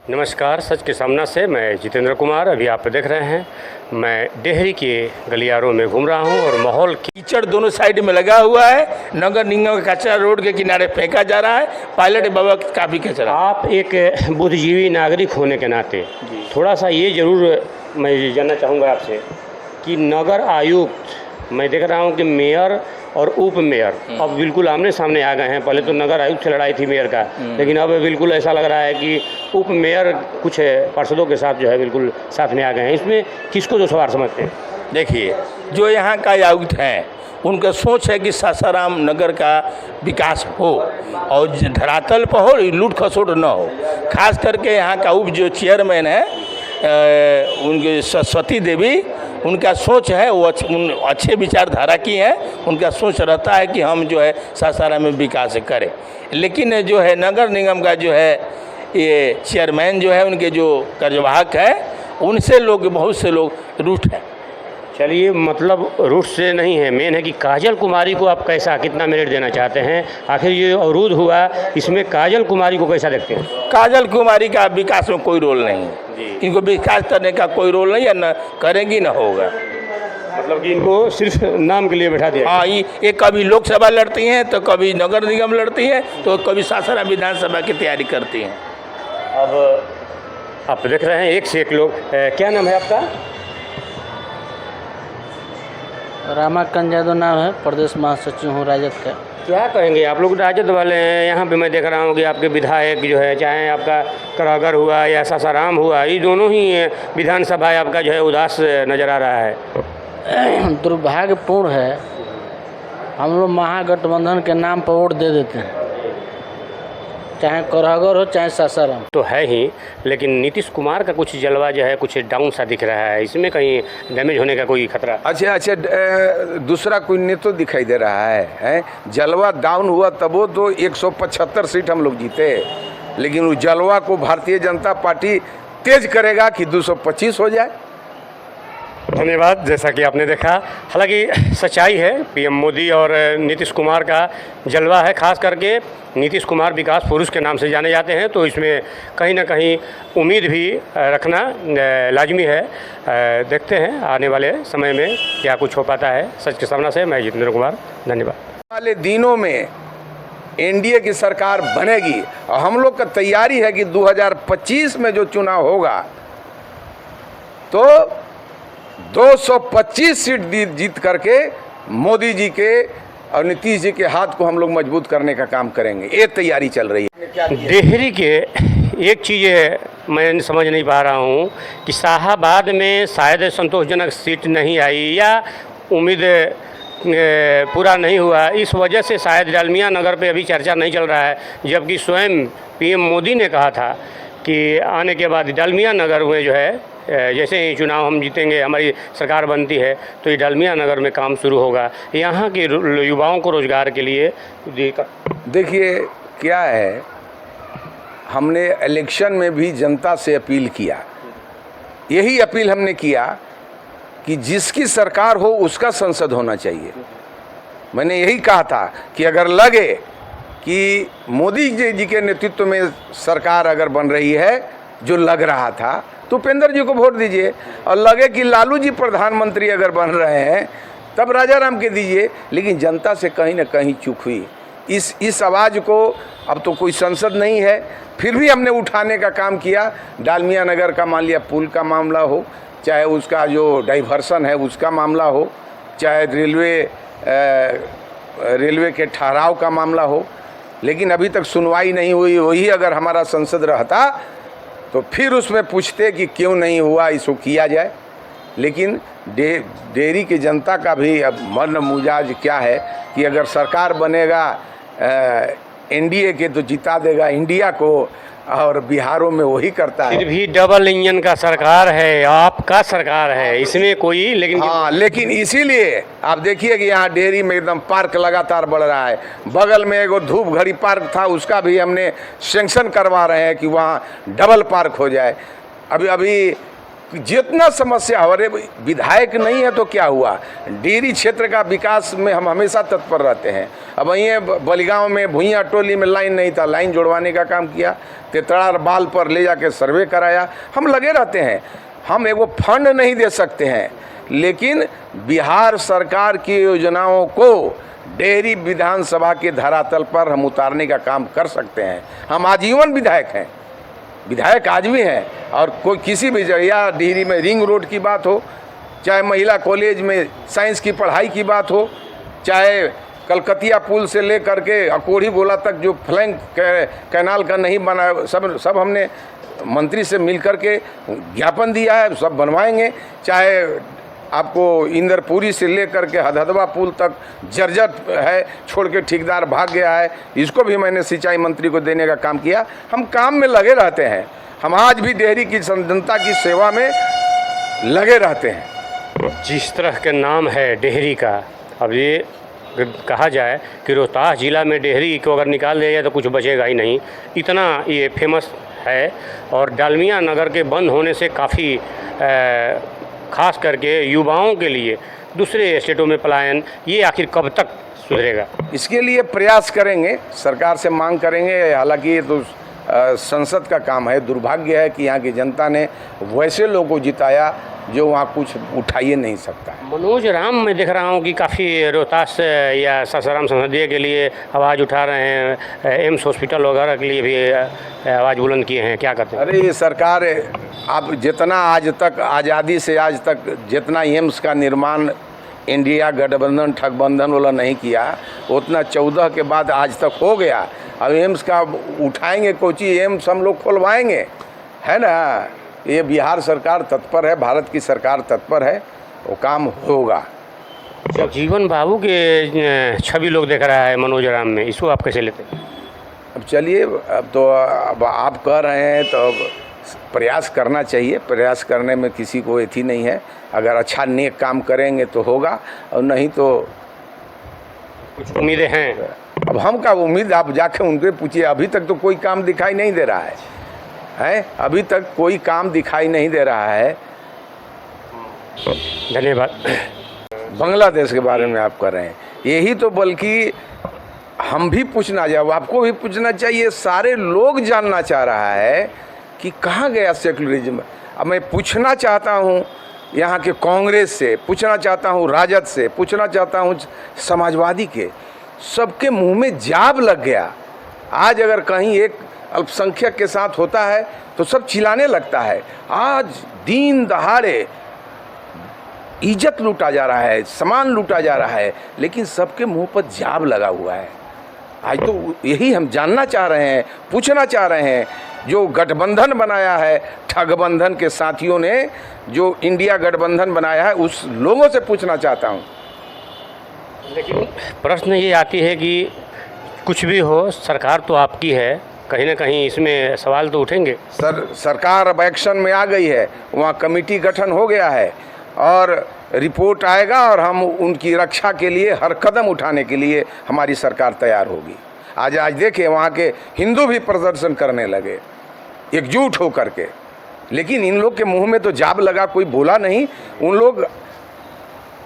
नमस्कार, सच के सामना से मैं जितेंद्र कुमार। अभी आप देख रहे हैं मैं डेहरी के गलियारों में घूम रहा हूं और माहौल कीचड़ दोनों साइड में लगा हुआ है। नगर निगम का कचरा रोड के किनारे फेंका जा रहा है। पायलट बाबा काफ़ी कचरा। आप एक बुद्धिजीवी नागरिक होने के नाते थोड़ा सा ये ज़रूर मैं जानना चाहूँगा आपसे कि नगर आयुक्त, मैं देख रहा हूँ कि मेयर और उप मेयर अब बिल्कुल आमने सामने आ गए हैं। पहले तो नगर आयुक्त से लड़ाई थी मेयर का, लेकिन अब बिल्कुल ऐसा लग रहा है कि उप मेयर कुछ पार्षदों के साथ जो है बिल्कुल साथ में आ गए हैं। इसमें किसको जो सवार समझते हैं? देखिए, जो यहाँ का आयुक्त हैं उनका सोच है कि सासाराम नगर का विकास हो और धरातल पर हो, लूट खसोट न हो। खास करके यहाँ का उप जो चेयरमैन है उनके सरस्वती देवी, उनका सोच है वो अच्छे विचारधारा की हैं। उनका सोच रहता है कि हम जो है सासाराम में विकास करें। लेकिन जो है नगर निगम का जो है ये चेयरमैन जो है, उनके जो कार्यवाहक है, उनसे लोग बहुत से लोग रूठ हैं। चलिए, मतलब रूट से नहीं है, मेन है कि काजल कुमारी को आप कैसा कितना मेरिट देना चाहते हैं? आखिर ये अवरोध हुआ, इसमें काजल कुमारी को कैसा देखते हैं? काजल कुमारी का विकास में कोई रोल नहीं है। इनको विकास करने का कोई रोल नहीं है, न करेंगी न होगा। मतलब कि इनको सिर्फ नाम के लिए बैठा दिया। हाँ, ये कभी लोकसभा लड़ती हैं तो कभी नगर निगम लड़ती हैं तो कभी सासाराम विधानसभा की तैयारी करती हैं। अब आप देख रहे हैं एक से एक लोग। क्या नाम है आपका? रामाकांत यादव नाम है, प्रदेश महासचिव हूँ राजद का। क्या कहेंगे आप लोग राजद वाले हैं? यहाँ पे मैं देख रहा हूँ कि आपके विधायक जो है, चाहे आपका करागर हुआ या सासाराम हुआ, ये दोनों ही विधानसभा आपका जो है उदास नज़र आ रहा है। दुर्भाग्यपूर्ण है, हम लोग महागठबंधन के नाम पर वोट दे देते हैं, चाहे करागर हो चाहे सासाराम। तो है ही, लेकिन नीतीश कुमार का कुछ जलवा जो है कुछ डाउन सा दिख रहा है। इसमें कहीं डैमेज होने का कोई खतरा? अच्छा, दूसरा कोई नेता तो दिखाई दे रहा है? जलवा डाउन हुआ तब वो तो 175 सीट हम लोग जीते, लेकिन उस जलवा को भारतीय जनता पार्टी तेज करेगा कि 225 हो जाए। धन्यवाद। जैसा कि आपने देखा, हालांकि सच्चाई है, पीएम मोदी और नीतीश कुमार का जलवा है। खास करके नीतीश कुमार विकास पुरुष के नाम से जाने जाते हैं, तो इसमें कहीं ना कहीं उम्मीद भी रखना लाजमी है। देखते हैं आने वाले समय में क्या कुछ हो पाता है। सच के सामना से मैं जितेंद्र कुमार, धन्यवाद। वाले दिनों में एनडीए की सरकार बनेगी और हम लोग का तैयारी है कि 2025 में जो चुनाव होगा तो 225 सीट जीत करके मोदी जी के और नीतीश जी के हाथ को हम लोग मजबूत करने का काम करेंगे। ये तैयारी चल रही है। डेहरी के एक चीज़ मैं समझ नहीं पा रहा हूँ कि शाहाबाद में शायद संतोषजनक सीट नहीं आई या उम्मीद पूरा नहीं हुआ, इस वजह से शायद डालमिया नगर पे अभी चर्चा नहीं चल रहा है। जबकि स्वयं पीएम मोदी ने कहा था कि आने के बाद डालमिया नगर में जो है जैसे ही चुनाव हम जीतेंगे, हमारी सरकार बनती है, तो ये डालमिया नगर में काम शुरू होगा, यहाँ के युवाओं को रोजगार के लिए। देखिए क्या है, हमने इलेक्शन में भी जनता से अपील किया, यही अपील हमने किया कि जिसकी सरकार हो उसका संसद होना चाहिए। मैंने यही कहा था कि अगर लगे कि मोदी जी के नेतृत्व में सरकार अगर बन रही है, जो लग रहा था, तो उपेंद्र जी को वोट दीजिए, और लगे कि लालू जी प्रधानमंत्री अगर बन रहे हैं तब राजाराम के दीजिए। लेकिन जनता से कहीं ना कहीं चूक हुई। इस आवाज़ को, अब तो कोई संसद नहीं है, फिर भी हमने उठाने का काम किया। डालमिया नगर का मान लिया पुल का मामला हो, चाहे उसका जो डाइवर्सन है उसका मामला हो, चाहे रेलवे के ठहराव का मामला हो, लेकिन अभी तक सुनवाई नहीं हुई। वही अगर हमारा संसद रहता तो फिर उसमें पूछते कि क्यों नहीं हुआ, इसको किया जाए। लेकिन डेहरी की जनता का भी अब मन मिजाज क्या है कि अगर सरकार बनेगा एनडीए के तो जिता देगा इंडिया को, और बिहारों में वही करता है। फिर भी डबल इंजन का सरकार है, आपका सरकार है, इसमें कोई लेकिन हाँ, लेकिन इसीलिए आप देखिए कि यहाँ डेहरी में एकदम पार्क लगातार बढ़ रहा है। बगल में एक धूप घड़ी पार्क था, उसका भी हमने सेंक्शन करवा रहे हैं कि वहाँ डबल पार्क हो जाए। अभी जितना समस्या हो रहे, विधायक नहीं है तो क्या हुआ, डेयरी क्षेत्र का विकास में हम हमेशा तत्पर रहते हैं। अब वहीं बलिगांव में भुइयाँ टोली में लाइन नहीं था, लाइन जोड़वाने का काम किया, तेतड़ा बाल पर ले जाके सर्वे कराया, हम लगे रहते हैं। हम एगो फंड नहीं दे सकते हैं, लेकिन बिहार सरकार की योजनाओं को डेयरी विधानसभा के धरातल पर हम उतारने का काम कर सकते हैं। हम आजीवन विधायक हैं, विधायक आज भी हैं, और कोई किसी भी जगह डिहरी में रिंग रोड की बात हो, चाहे महिला कॉलेज में साइंस की पढ़ाई की बात हो, चाहे कलकतिया पुल से ले करके अकोढ़ी गोला तक जो फ्लैंक कैनाल का नहीं बना, सब हमने मंत्री से मिल करके ज्ञापन दिया है, सब बनवाएंगे। चाहे आपको इंदरपुरी से ले करके हदहदवा पुल तक जर्जर है, छोड़ के ठेकेदार भाग गया है, इसको भी मैंने सिंचाई मंत्री को देने का काम किया। हम काम में लगे रहते हैं, हम आज भी डेयरी की जनता की सेवा में लगे रहते हैं। जिस तरह के नाम है डेहरी का, अब ये कहा जाए कि रोहतास ज़िला में डेहरी को अगर निकाल दिया जाए तो कुछ बचेगा ही नहीं, इतना ये फेमस है। और डालमिया नगर के बंद होने से काफ़ी खास करके युवाओं के लिए दूसरे स्टेटों में पलायन, ये आखिर कब तक सुधरेगा? इसके लिए प्रयास करेंगे, सरकार से मांग करेंगे। हालांकि ये तो संसद का काम है। दुर्भाग्य है कि यहाँ की जनता ने वैसे लोगों को जिताया जो वहाँ कुछ उठा ही नहीं सकता। मनोज राम मैं देख रहा हूँ कि काफ़ी रोहतास या सासाराम संसदीय के लिए आवाज़ उठा रहे हैं, एम्स हॉस्पिटल वगैरह के लिए भी आवाज़ बुलंद किए हैं, क्या करते हैं? अरे ये सरकार, आप जितना आज तक आज़ादी से आज तक जितना एम्स का निर्माण इंडिया गठबंधन ठगबंधन वाला नहीं किया, उतना 14 के बाद आज तक हो गया। अब एम्स का उठाएंगे कोची, एम्स हम लोग खुलवाएंगे, है ना। ये बिहार सरकार तत्पर है, भारत की सरकार तत्पर है, वो काम होगा। जगजीवन बाबू के छवि लोग देख रहा है मनोज राम में, इसको आप कैसे लेते हैं? अब चलिए, अब आप कह रहे हैं तो अब प्रयास करना चाहिए। प्रयास करने में किसी को एथी नहीं है। अगर अच्छा नेक काम करेंगे तो होगा, और नहीं तो कुछ उम्मीदें हैं। अब हम का उम्मीद, आप जाके उनसे पूछिए। अभी तक तो कोई काम दिखाई नहीं दे रहा है, अभी तक कोई काम दिखाई नहीं दे रहा है। धन्यवाद। बांग्लादेश के बारे में आप कर रहे हैं, यही तो बल्कि हम भी पूछना चाहिए, आपको भी पूछना चाहिए। सारे लोग जानना चाह रहा है कि कहाँ गया सेकुलरिज्म। अब मैं पूछना चाहता हूँ यहाँ के कांग्रेस से, पूछना चाहता हूँ राजद से, पूछना चाहता हूँ समाजवादी के, सबके मुंह में जाब लग गया। आज अगर कहीं एक अल्पसंख्यक के साथ होता है तो सब चिल्लाने लगता है। आज दिन दहाड़े इज्जत लूटा जा रहा है, सामान लूटा जा रहा है, लेकिन सबके मुंह पर जाब लगा हुआ है। आज तो यही हम जानना चाह रहे हैं, पूछना चाह रहे हैं। जो गठबंधन बनाया है, ठगबंधन के साथियों ने जो इंडिया गठबंधन बनाया है, उस लोगों से पूछना चाहता हूँ। लेकिन प्रश्न ये आती है कि कुछ भी हो, सरकार तो आपकी है, कहीं ना कहीं इसमें सवाल तो उठेंगे। सरकार अब एक्शन में आ गई है, वहाँ कमेटी गठन हो गया है, और रिपोर्ट आएगा, और हम उनकी रक्षा के लिए हर कदम उठाने के लिए हमारी सरकार तैयार होगी। आज देखिए, वहाँ के हिंदू भी प्रदर्शन करने लगे एकजुट हो करके, लेकिन इन लोग के मुंह में तो जाब लगा, कोई बोला नहीं। उन लोग,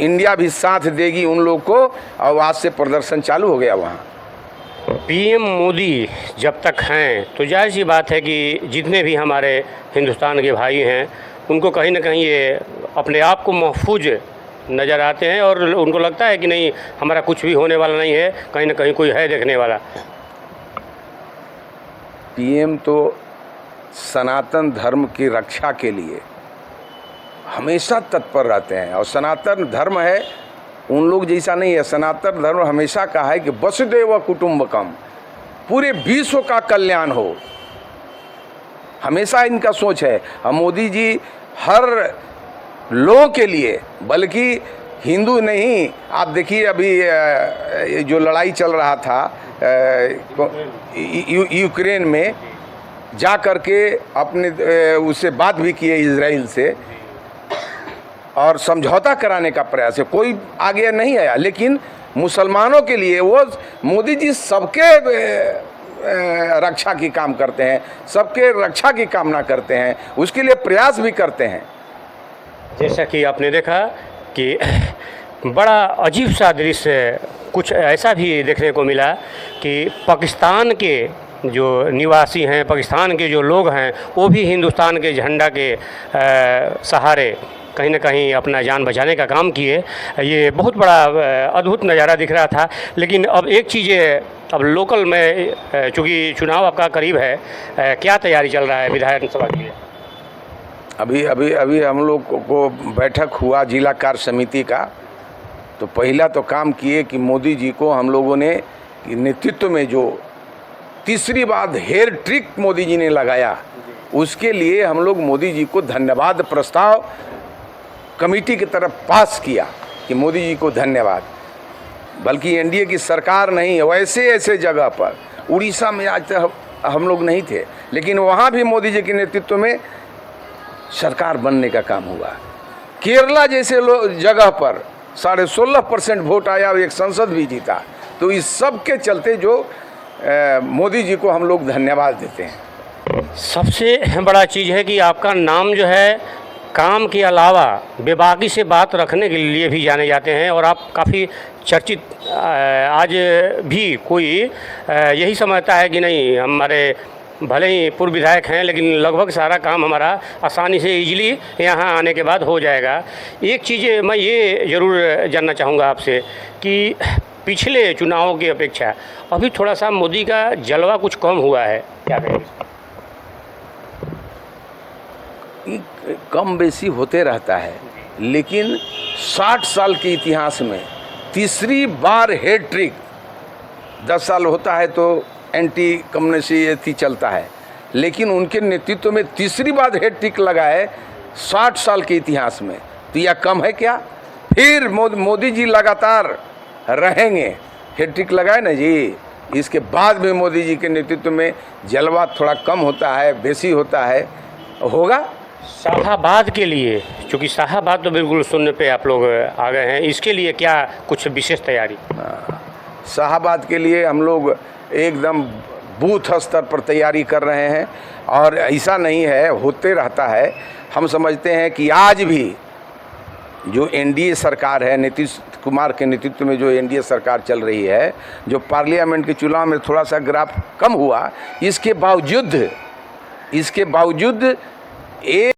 इंडिया भी साथ देगी उन लोग को, और आज से प्रदर्शन चालू हो गया वहाँ। पीएम मोदी जब तक हैं तो जाहिर सी बात है कि जितने भी हमारे हिंदुस्तान के भाई हैं, उनको कहीं ना कहीं ये अपने आप को महफूज नज़र आते हैं, और उनको लगता है कि नहीं, हमारा कुछ भी होने वाला नहीं है, कहीं ना कहीं कोई है देखने वाला। पीएम तो सनातन धर्म की रक्षा के लिए हमेशा तत्पर रहते हैं, और सनातन धर्म है उन लोग जैसा नहीं है। सनातन धर्म हमेशा कहा है कि वसुदेव कुटुंबकम, पूरे विश्व का कल्याण हो, हमेशा इनका सोच है। और मोदी जी हर लोगों के लिए, बल्कि हिंदू नहीं, आप देखिए अभी जो लड़ाई चल रहा था यूक्रेन में, जा करके अपने उससे बात भी की है इजराइल से, और समझौता कराने का प्रयास है। कोई आगे नहीं आया, लेकिन मुसलमानों के लिए वो मोदी जी सबके रक्षा की काम करते हैं, सबके रक्षा की कामना करते हैं, उसके लिए प्रयास भी करते हैं। जैसा कि आपने देखा कि बड़ा अजीब सा दृश्य कुछ ऐसा भी देखने को मिला कि पाकिस्तान के जो निवासी हैं, पाकिस्तान के जो लोग हैं, वो भी हिंदुस्तान के झंडा के सहारे कहीं ना कहीं अपना जान बचाने का काम किए। ये बहुत बड़ा अद्भुत नज़ारा दिख रहा था। लेकिन अब एक चीज़ अब लोकल में, चूँकि चुनाव आपका करीब है, क्या तैयारी चल रहा है विधानसभा के लिए? अभी हम लोग को बैठक हुआ जिला कार्य समिति का, तो पहला तो काम किए कि मोदी जी को हम लोगों ने नेतृत्व में जो तीसरी बार हेयर ट्रिक मोदी जी ने लगाया, उसके लिए हम लोग मोदी जी को धन्यवाद प्रस्ताव कमेटी की तरफ पास किया कि मोदी जी को धन्यवाद। बल्कि एनडीए की सरकार नहीं, वैसे ऐसे जगह पर उड़ीसा में आज तक हम लोग नहीं थे, लेकिन वहाँ भी मोदी जी के नेतृत्व में सरकार बनने का काम हुआ। केरला जैसे जगह पर 16.5% वोट आया और एक संसद भी जीता। तो इस सब के चलते जो मोदी जी को हम लोग धन्यवाद देते हैं। सबसे बड़ा चीज़ है कि आपका नाम जो है काम के अलावा बेबाकी से बात रखने के लिए भी जाने जाते हैं, और आप काफ़ी चर्चित आज भी कोई यही समझता है कि नहीं, हमारे भले ही पूर्व विधायक हैं लेकिन लगभग सारा काम हमारा आसानी से इजीली यहाँ आने के बाद हो जाएगा। एक चीज़ मैं ये ज़रूर जानना चाहूँगा आपसे कि पिछले चुनावों की अपेक्षा अभी थोड़ा सा मोदी का जलवा कुछ कम हुआ है, क्या कहेंगे? कम बेसी होते रहता है, लेकिन 60 साल के इतिहास में तीसरी बार हेड ट्रिक, 10 साल होता है तो एंटी कम्युनिस्ट चलता है, लेकिन उनके नेतृत्व में तीसरी बार हेड ट्रिक लगा है 60 साल के इतिहास में। तो यह कम है क्या? फिर मोदी जी लगातार रहेंगे। हेड ट्रिक लगाए ना जी, इसके बाद में मोदी जी के नेतृत्व में जलवा थोड़ा कम होता है, बेसी होता है, होगा। शाहाबाद के लिए, चूँकि शाहाबाद तो बिल्कुल शून्य पे आप लोग आ गए हैं, इसके लिए क्या कुछ विशेष तैयारी? शाहाबाद के लिए हम लोग एकदम बूथ स्तर पर तैयारी कर रहे हैं, और ऐसा नहीं है, होते रहता है। हम समझते हैं कि आज भी जो एनडीए सरकार है, नीतीश कुमार के नेतृत्व में जो एनडीए सरकार चल रही है, जो पार्लियामेंट के चुनाव में थोड़ा सा ग्राफ कम हुआ, इसके बावजूद एक